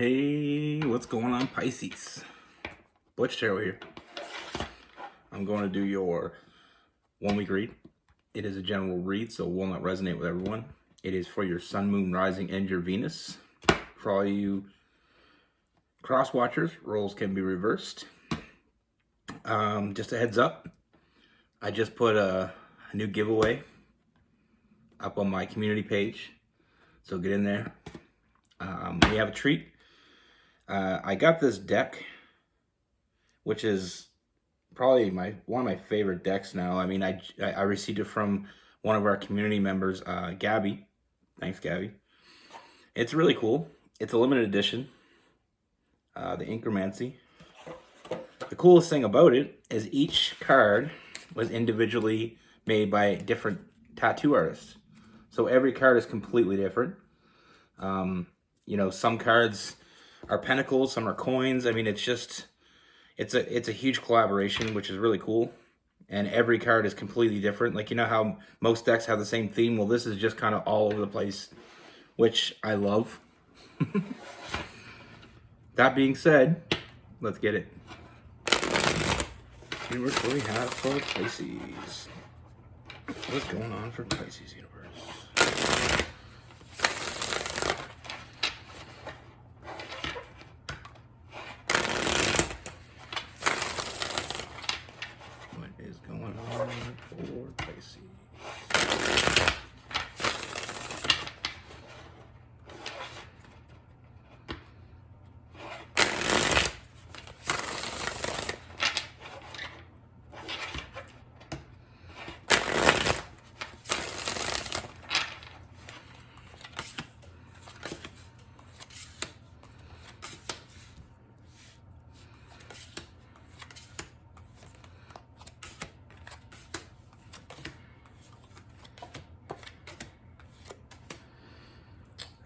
Hey, what's going on, Pisces? Butch Tarot here. I'm going to do your 1 week read. It is a general read, so it will not resonate with everyone. It is for your Sun, Moon, Rising, and your Venus. For all you cross watchers, roles can be reversed. Just a heads up, I just put a new giveaway up on my community page, so get in there. We have a treat. I got this deck, which is probably one of my favorite decks now. I mean, I received it from one of our community members, Gabby. Thanks, Gabby. It's really cool. It's a limited edition, the Incromancy. The coolest thing about it is each card was individually made by different tattoo artists. So every card is completely different. You know, some cards are pentacles, some are coins. I mean, it's a huge collaboration, which is really cool. And every card is completely different. Like, you know how most decks have the same theme? Well, this is just kind of all over the place, which I love. That being said, let's get it. And what do we have for Pisces? What's going on for Pisces universe? Is going on for Pisces.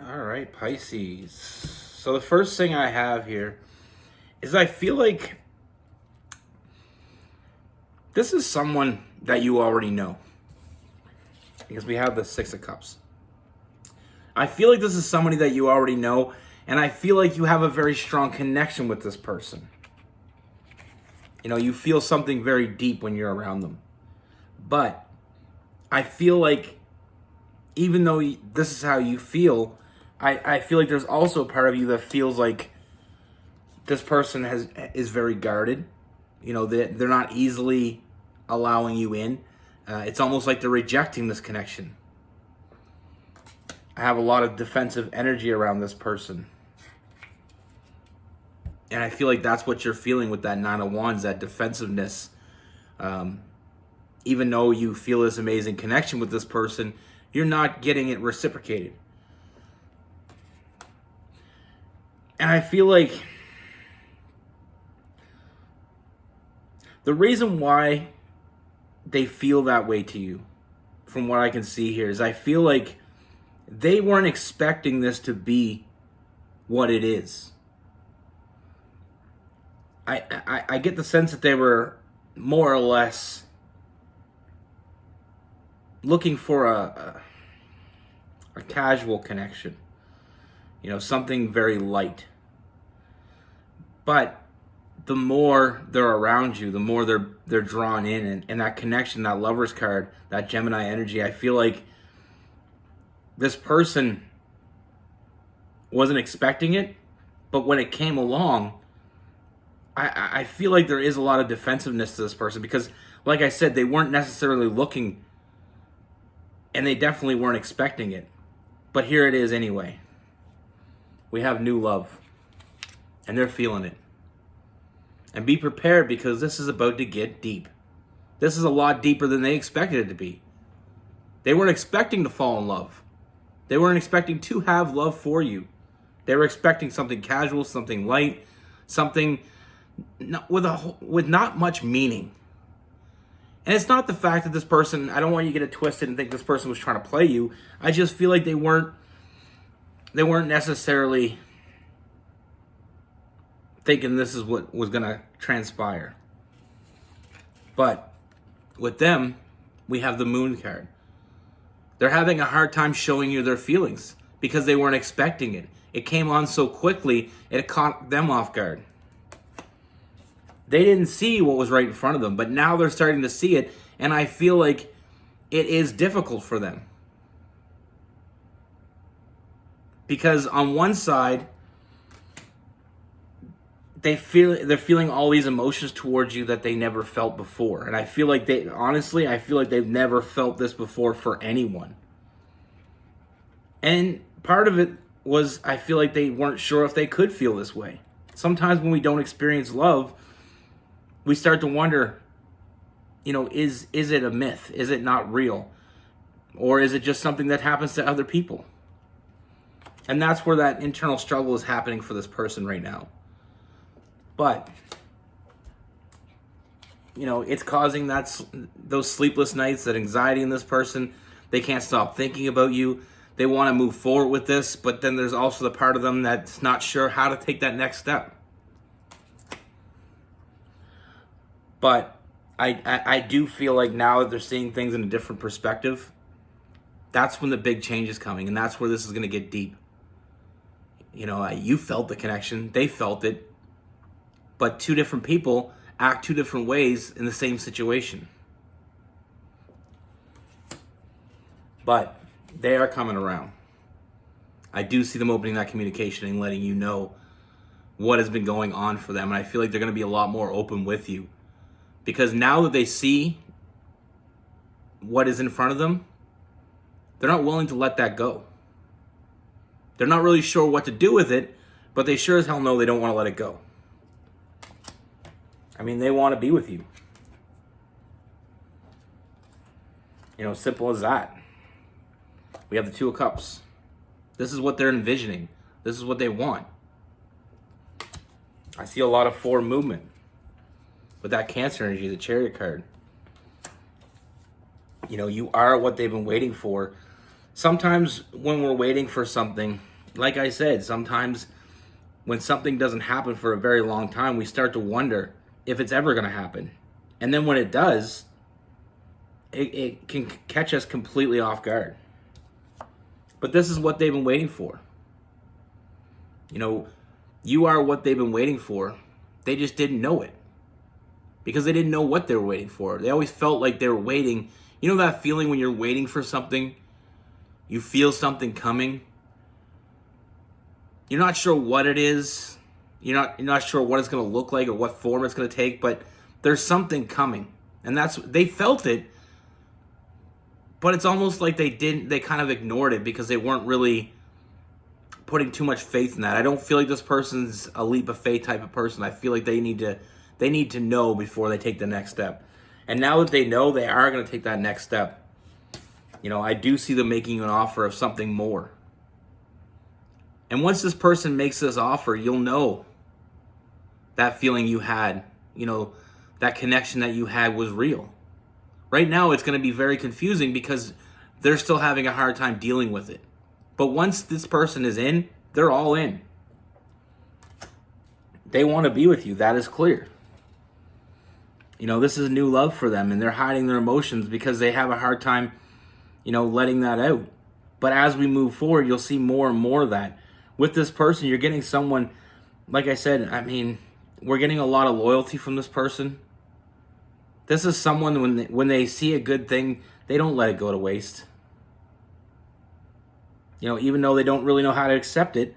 All right, Pisces. So the first thing I have here is I feel like this is someone that you already know, because we have the Six of Cups. I feel like this is somebody that you already know, and I feel like you have a very strong connection with this person. You know, you feel something very deep when you're around them. But I feel like even though this is how you feel, I feel like there's also a part of you that feels like this person is very guarded. You know, they're not easily allowing you in. It's almost like they're rejecting this connection. I have a lot of defensive energy around this person. And I feel like that's what you're feeling with that Nine of Wands, that defensiveness. Even though you feel this amazing connection with this person, you're not getting it reciprocated. And I feel like the reason why they feel that way to you, from what I can see here, is I feel like they weren't expecting this to be what it is. I get the sense that they were more or less looking for a casual connection. You know, something very light. But the more they're around you, the more they're drawn in. And that connection, that Lover's card, that Gemini energy, I feel like this person wasn't expecting it. But when it came along, I feel like there is a lot of defensiveness to this person. Because, like I said, they weren't necessarily looking. And they definitely weren't expecting it. But here it is anyway. We have new love, and they're feeling it. And be prepared, because this is about to get deep. This is a lot deeper than they expected it to be. They weren't expecting to fall in love. They weren't expecting to have love for you. They were expecting something casual, something light, something with not much meaning. And it's not the fact that this person, I don't want you to get it twisted and think this person was trying to play you. I just feel like they weren't necessarily thinking this is what was going to transpire. But with them, we have the Moon card. They're having a hard time showing you their feelings because they weren't expecting it. It came on so quickly, it caught them off guard. They didn't see what was right in front of them, but now they're starting to see it, and I feel like it is difficult for them. Because on one side, they're feeling all these emotions towards you that they never felt before. And I feel like I feel like they've never felt this before for anyone. And part of it was, I feel like they weren't sure if they could feel this way. Sometimes when we don't experience love, we start to wonder, is it a myth? Is it not real? Or is it just something that happens to other people? And that's where that internal struggle is happening for this person right now. But, it's causing those sleepless nights, that anxiety in this person. They can't stop thinking about you. They want to move forward with this, but then there's also the part of them that's not sure how to take that next step. But I do feel like now that they're seeing things in a different perspective, that's when the big change is coming, and that's where this is going to get deep. You felt the connection, they felt it, but two different people act two different ways in the same situation. But they are coming around. I do see them opening that communication and letting you know what has been going on for them, and I feel like they're going to be a lot more open with you. Because now that they see what is in front of them, they're not willing to let that go. They're not really sure what to do with it, but they sure as hell know they don't want to let it go. I mean, they want to be with you. Simple as that. We have the Two of Cups. This is what they're envisioning. This is what they want. I see a lot of forward movement with that Cancer energy, the Chariot card. You are what they've been waiting for. Sometimes when we're waiting for something, like I said, sometimes when something doesn't happen for a very long time, we start to wonder if it's ever going to happen. And then when it does, it can catch us completely off guard. But this is what they've been waiting for. You are what they've been waiting for. They just didn't know it. Because they didn't know what they were waiting for. They always felt like they were waiting. That feeling when you're waiting for something? You feel something coming. You're not sure what it is. You're not sure what it's going to look like or what form it's going to take, but there's something coming. And they felt it, but it's almost like they kind of ignored it because they weren't really putting too much faith in that. I don't feel like this person's a leap of faith type of person. I feel like they need to know before they take the next step. And now that they know, they are going to take that next step. I do see them making an offer of something more. And once this person makes this offer, you'll know that feeling you had, that connection that you had was real. Right now, it's going to be very confusing because they're still having a hard time dealing with it. But once this person is in, they're all in. They want to be with you. That is clear. This is new love for them, and they're hiding their emotions because they have a hard time, letting that out. But as we move forward, you'll see more and more of that. With this person, you're getting someone, like I said, we're getting a lot of loyalty from this person. This is someone, when they see a good thing, they don't let it go to waste. Even though they don't really know how to accept it,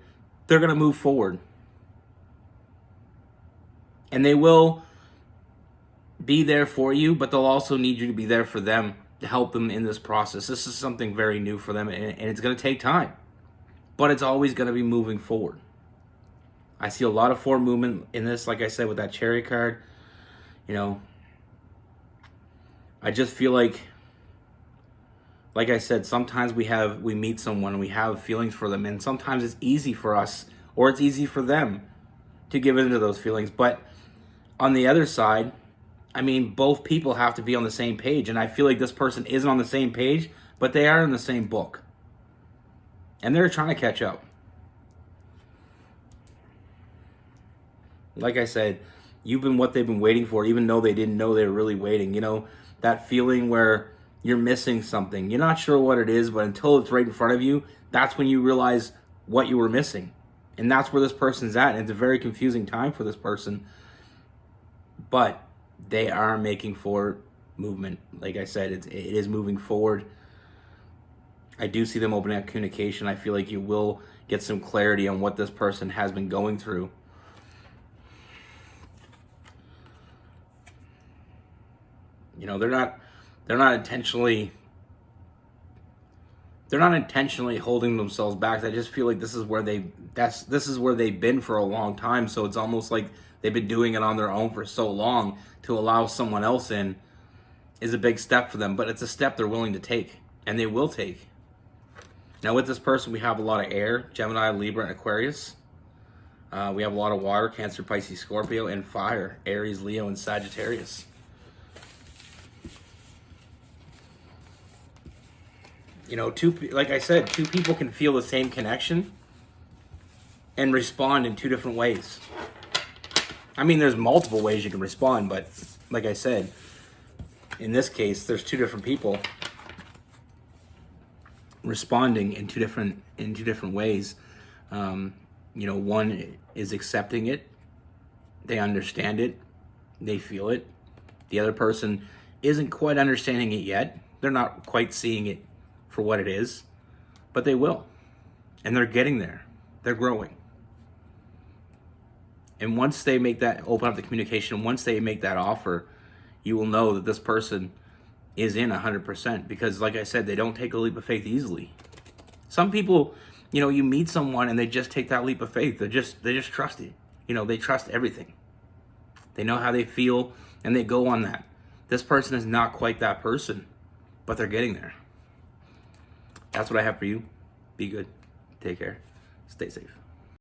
they're going to move forward. And they will be there for you, but they'll also need you to be there for them to help them in this process. This is something very new for them, and it's going to take time. But it's always going to be moving forward. I see a lot of forward movement in this, like I said, with that Chariot card. I just feel like I said, sometimes we meet someone and we have feelings for them, and sometimes it's easy for us, or it's easy for them to give into those feelings. But on the other side, both people have to be on the same page, and I feel like this person isn't on the same page, but they are in the same book. And they're trying to catch up. Like I said, you've been what they've been waiting for, even though they didn't know they were really waiting. That feeling where you're missing something. You're not sure what it is, but until it's right in front of you, that's when you realize what you were missing. And that's where this person's at. And it's a very confusing time for this person. But they are making forward movement. Like I said, it is moving forward. I do see them opening up communication. I feel like you will get some clarity on what this person has been going through. You know, they're not intentionally holding themselves back. I just feel like this is where they've been for a long time. So it's almost like they've been doing it on their own for so long. To allow someone else in is a big step for them, but it's a step they're willing to take, and they will take. Now with this person, we have a lot of air: Gemini, Libra, and Aquarius. We have a lot of water: Cancer, Pisces, Scorpio, and fire: Aries, Leo, and Sagittarius. You know, like I said, two people can feel the same connection and respond in two different ways. I mean, there's multiple ways you can respond, but like I said, in this case, there's two different people responding in two different ways. You know, one is accepting it, they understand it, they feel it. The other person isn't quite understanding it yet. They're not quite seeing it for what it is, but they will. And they're getting there. They're growing. And once they make that, open up the communication, once they make that offer, you will know that this person is in 100%. Because like I said, they don't take a leap of faith easily. Some people, you know, you meet someone and they just take that leap of faith. They just trust it. You know, they trust everything. They know how they feel and they go on that. This person is not quite that person, but they're getting there. That's what I have for you. Be good. Take care. Stay safe.